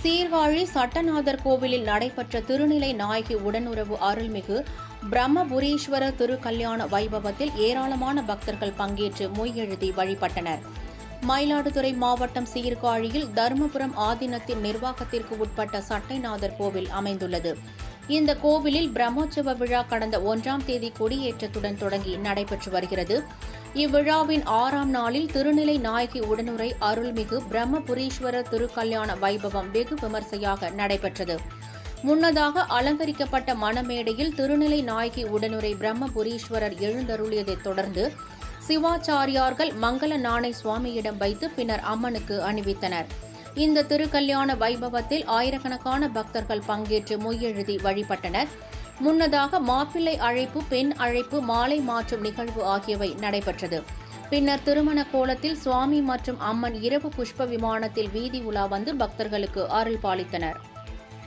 சீர்காழி சட்டநாதர் கோவிலில் நடைபெற்ற திருநிலை நாயகி உடனுறவு அருள்மிகு பிரம்மபுரீஸ்வர திருக்கல்யாண வைபவத்தில் ஏராளமான பக்தர்கள் பங்கேற்று மொய்யெழுதி வழிபட்டனர். மயிலாடுதுறை மாவட்டம் சீர்காழியில் தருமபுரம் ஆதீனத்தின் நிர்வாகத்திற்கு உட்பட்ட சட்டைநாதர் கோவில் அமைந்துள்ளது. இந்த கோவிலில் பிரம்மோற்சவ விழா கடந்த 1ஆம் தேதி கொடியேற்றத்துடன் தொடங்கி நடைபெற்று வருகிறது. இவ்விழாவின் 6ஆம் நாளில் திருநிலை நாயகி உடனுறை அருள்மிகு பிரம்மபுரீஸ்வரர் திருக்கல்யாண வைபவம் வெகு விமர்சையாக நடைபெற்றது. முன்னதாக அலங்கரிக்கப்பட்ட மணமேடையில் திருநிலை நாயகி உடனுறை பிரம்மபுரீஸ்வரர் எழுந்தருளியதைத் தொடர்ந்து சிவாச்சாரியார்கள் மங்கள நாணை சுவாமியிடம் வைத்து பின்னர் அம்மனுக்கு அணிவித்தனர். இந்த திருக்கல்யாண வைபவத்தில் ஆயிரக்கணக்கான பக்தர்கள் பங்கேற்று மொய்யெழுதி வழிபட்டனர். முன்னதாக மாப்பிள்ளை அழைப்பு, பெண் அழைப்பு, மாலை மாற்றும் நிகழ்வு ஆகியவை நடைபெற்றது. பின்னர் திருமண கோலத்தில் சுவாமி மற்றும் அம்மன் இரவு புஷ்ப விமானத்தில் வீதி உலா வந்து பக்தர்களுக்கு அருள் பாலித்தனர்.